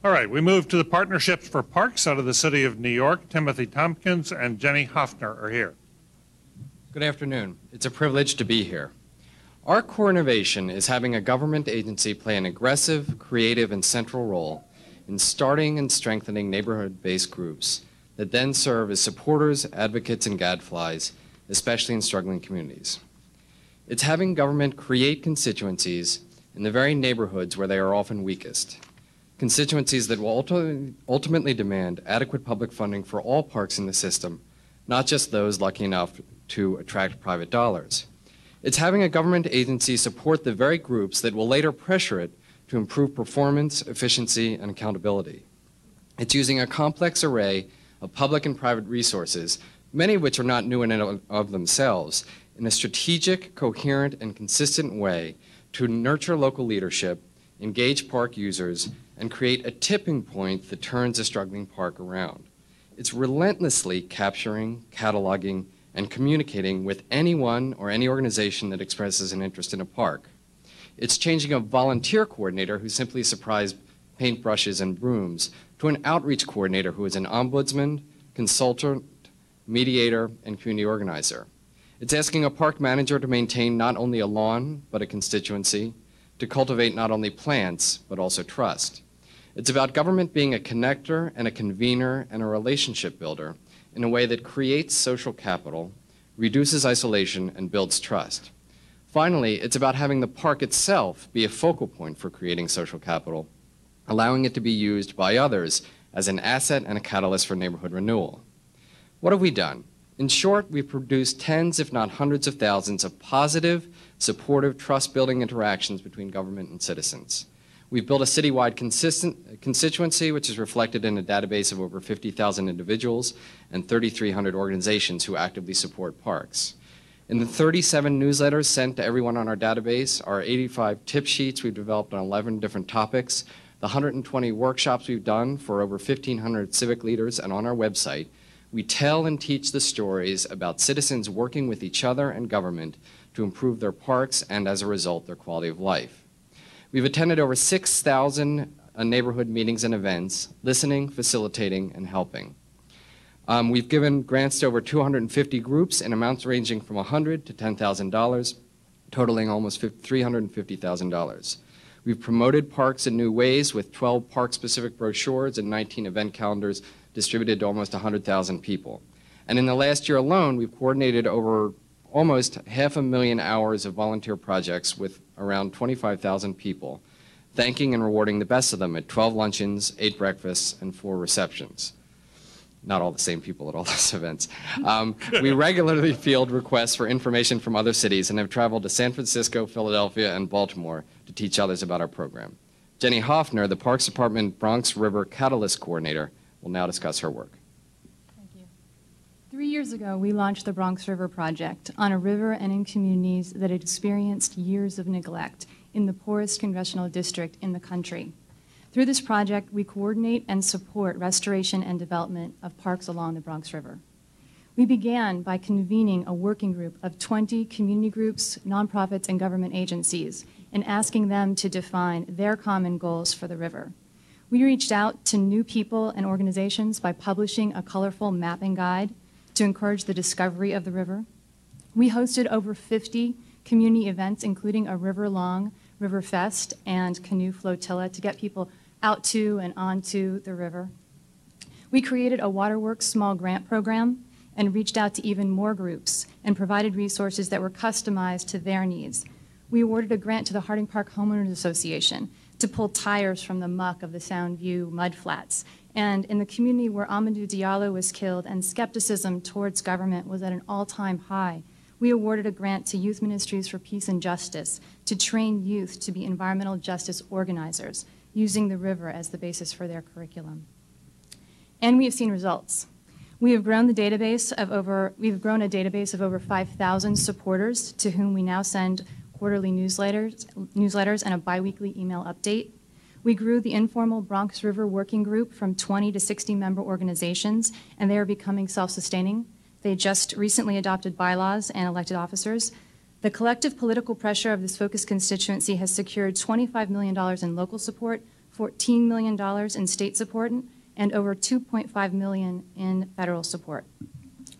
All right, we move to the Partnerships for Parks out of the City of New York. Timothy Tompkins and Jenny Hoffner are here. Good afternoon. It's a privilege to be here. Our core innovation is having a government agency play an aggressive, creative, and central role in starting and strengthening neighborhood-based groups that then serve as supporters, advocates, and gadflies, especially in struggling communities. It's having government create constituencies in the very neighborhoods where they are often weakest, constituencies that will ultimately demand adequate public funding for all parks in the system, not just those lucky enough to attract private dollars. It's having a government agency support the very groups that will later pressure it to improve performance, efficiency, and accountability. It's using a complex array of public and private resources, many of which are not new in and of themselves, in a strategic, coherent, and consistent way to nurture local leadership, engage park users, and create a tipping point that turns a struggling park around. It's relentlessly capturing, cataloging, and communicating with anyone or any organization that expresses an interest in a park. It's changing a volunteer coordinator who simply supplies paintbrushes and brooms to an outreach coordinator who is an ombudsman, consultant, mediator, and community organizer. It's asking a park manager to maintain not only a lawn, but a constituency, to cultivate not only plants, but also trust. It's about government being a connector and a convener and a relationship builder in a way that creates social capital, reduces isolation, and builds trust. Finally, it's about having the park itself be a focal point for creating social capital, allowing it to be used by others as an asset and a catalyst for neighborhood renewal. What have we done? In short, we've produced tens, if not hundreds of thousands of positive, supportive, trust-building interactions between government and citizens. We've built a citywide constituency, which is reflected in a database of over 50,000 individuals and 3,300 organizations who actively support parks. In the 37 newsletters sent to everyone on our database, our 85 tip sheets we've developed on 11 different topics, the 120 workshops we've done for over 1,500 civic leaders, and on our website, we tell and teach the stories about citizens working with each other and government to improve their parks and, as a result, their quality of life. We've attended over 6,000 neighborhood meetings and events, listening, facilitating, and helping. We've given grants to over 250 groups in amounts ranging from $100 to $10,000, totaling almost $350,000. We've promoted parks in new ways with 12 park-specific brochures and 19 event calendars distributed to almost 100,000 people. And in the last year alone, we've coordinated over almost 500,000 hours of volunteer projects with around 25,000 people, thanking and rewarding the best of them at 12 luncheons, 8 breakfasts, and 4 receptions. Not all the same people at all those events. We regularly field requests for information from other cities and have traveled to San Francisco, Philadelphia, and Baltimore to teach others about our program. Jenny Hoffner, the Parks Department Bronx River Catalyst Coordinator, will now discuss her work. 3 years ago, we launched the Bronx River Project on a river and in communities that had experienced years of neglect in the poorest congressional district in the country. Through this project, we coordinate and support restoration and development of parks along the Bronx River. We began by convening a working group of 20 community groups, nonprofits, and government agencies, and asking them to define their common goals for the river. We reached out to new people and organizations by publishing a colorful mapping guide to encourage the discovery of the river. We hosted over 50 community events, including a river-long River Fest and canoe flotilla to get people out to and onto the river. We created a Waterworks small grant program and reached out to even more groups and provided resources that were customized to their needs. We awarded a grant to the Harding Park Homeowners Association to pull tires from the muck of the Soundview mudflats. And in the community where Amadou Diallo was killed and skepticism towards government was at an all-time high, we awarded a grant to Youth Ministries for Peace and Justice to train youth to be environmental justice organizers, using the river as the basis for their curriculum. And we have seen results. We have grown a database of over 5,000 supporters to whom we now send quarterly newsletters and a biweekly email update. We grew the informal Bronx River Working Group from 20 to 60 member organizations, and they are becoming self-sustaining. They just recently adopted bylaws and elected officers. The collective political pressure of this focused constituency has secured $25 million in local support, $14 million in state support, and over $2.5 million in federal support.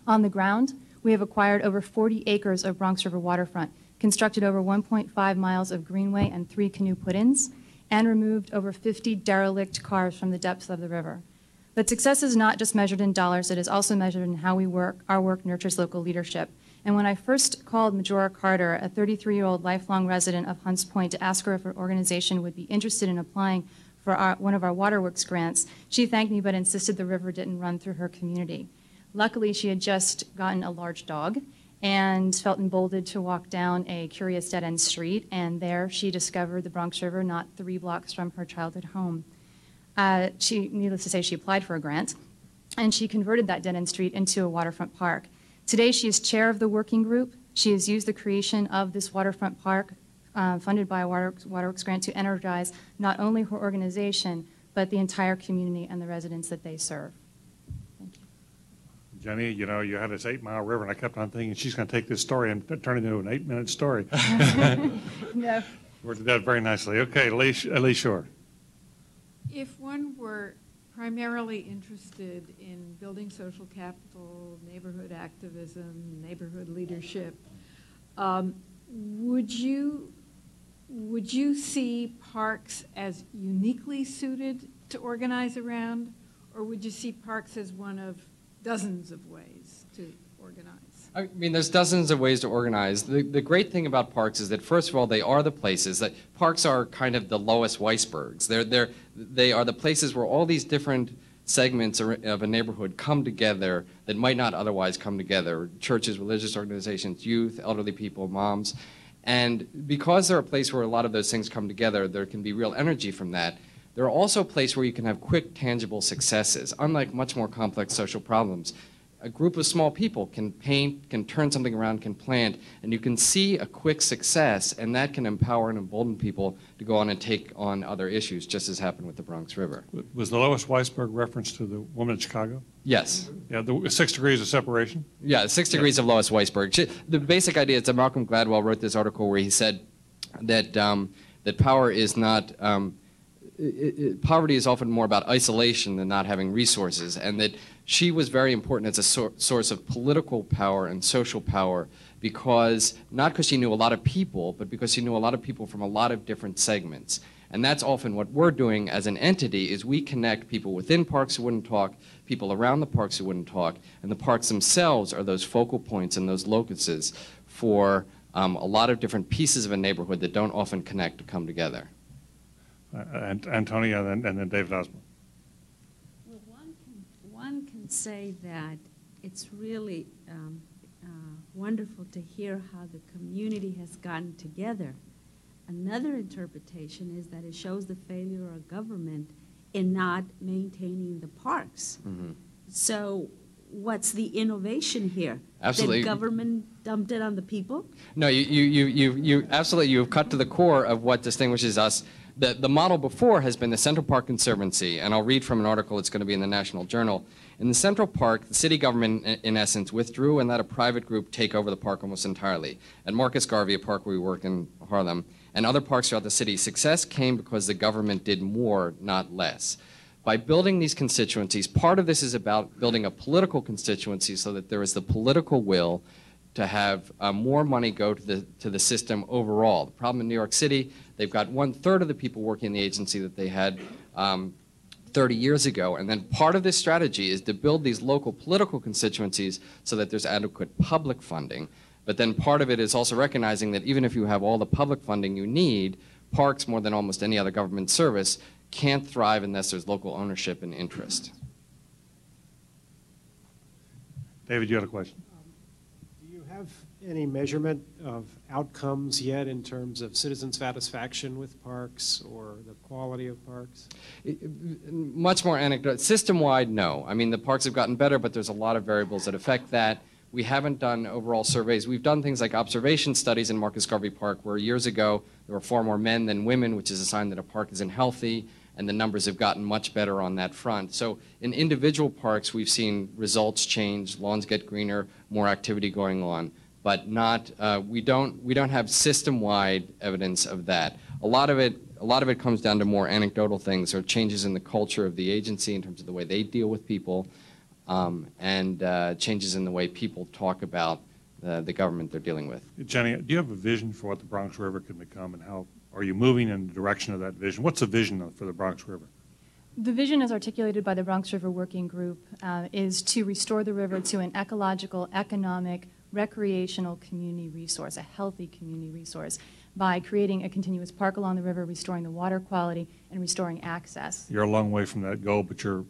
On the ground, we have acquired over 40 acres of Bronx River waterfront, constructed over 1.5 miles of greenway and 3 canoe put-ins, and removed over 50 derelict cars from the depths of the river. But success is not just measured in dollars, it is also measured in how we work. Our work nurtures local leadership. And when I first called Majora Carter, a 33-year-old lifelong resident of Hunts Point, to ask her if her organization would be interested in applying for one of our waterworks grants, she thanked me but insisted the river didn't run through her community. Luckily, she had just gotten a large dog and felt emboldened to walk down a curious dead-end street, and there she discovered the Bronx River not 3 blocks from her childhood home. Needless to say, she applied for a grant, and she converted that dead-end street into a waterfront park. Today, she is chair of the working group. She has used the creation of this waterfront park, funded by a waterworks grant, to energize not only her organization, but the entire community and the residents that they serve. Jenny, you know, you had this 8-mile river, and I kept on thinking she's going to take this story and turn it into an 8-minute story. No. Worked that very nicely. Okay, Lee Shore. If one were primarily interested in building social capital, neighborhood activism, neighborhood leadership, would you see parks as uniquely suited to organize around, or would you see parks as one of dozens of ways to organize? I mean, there's dozens of ways to organize. The great thing about parks is that, first of all, they are the places that parks are kind of the lowest icebergs. They are the places where all these different segments of a neighborhood come together that might not otherwise come together. Churches, religious organizations, youth, elderly people, moms. And because they're a place where a lot of those things come together, there can be real energy from that. They're also a place where you can have quick, tangible successes. Unlike much more complex social problems, a group of small people can paint, can turn something around, can plant, and you can see a quick success, and that can empower and embolden people to go on and take on other issues, just as happened with the Bronx River. Was the Lois Weisberg reference to the woman in Chicago? Yes. Yeah, the 6 degrees of separation? Yeah, 6 degrees of Lois Weisberg. The basic idea is that Malcolm Gladwell wrote this article where he said that, that power is not... poverty is often more about isolation than not having resources, and that she was very important as a source of political power and social power, because not because she knew a lot of people, but because she knew a lot of people from a lot of different segments. And that's often what we're doing as an entity, is we connect people within parks who wouldn't talk, people around the parks who wouldn't talk, and the parks themselves are those focal points and those locuses for a lot of different pieces of a neighborhood that don't often connect to come together. Antonia, and then David Osborne. Well, one can say that it's really wonderful to hear how the community has gotten together. Another interpretation is that it shows the failure of government in not maintaining the parks. Mm-hmm. So what's the innovation here? Absolutely. That government dumped it on the people? No, you absolutely, you've cut to the core of what distinguishes us. The model before has been the Central Park Conservancy, and I'll read from an article that's going to be in the National Journal. In the Central Park, the city government, in essence, withdrew and let a private group take over the park almost entirely. At Marcus Garvey, a park where we work in Harlem, and other parks throughout the city, success came because the government did more, not less. By building these constituencies, part of this is about building a political constituency so that there is the political will to have more money go to the system overall. The problem in New York City, they've got 1/3 of the people working in the agency that they had 30 years ago. And then part of this strategy is to build these local political constituencies so that there's adequate public funding. But then part of it is also recognizing that even if you have all the public funding you need, parks, more than almost any other government service, can't thrive unless there's local ownership and interest. David, you had a question? Do you have any measurement of outcomes yet in terms of citizen satisfaction with parks or the quality of parks? Much more anecdotal. System-wide, no. I mean, the parks have gotten better, but there's a lot of variables that affect that. We haven't done overall surveys. We've done things like observation studies in Marcus Garvey Park, where years ago there were far more men than women, which is a sign that a park isn't healthy, and the numbers have gotten much better on that front. So in individual parks, we've seen results change, lawns get greener, more activity going on, but not, we don't have system-wide evidence of that. A lot of it a lot of it comes down to more anecdotal things or changes in the culture of the agency in terms of the way they deal with people, and changes in the way people talk about the government they're dealing with. Jenny, do you have a vision for what the Bronx River can become, and how are you moving in the direction of that vision? What's the vision for the Bronx River? The vision as articulated by the Bronx River Working Group is to restore the river to an ecological, economic, recreational community resource, a healthy community resource, by creating a continuous park along the river, restoring the water quality, and restoring access. You're a long way from that goal, but you're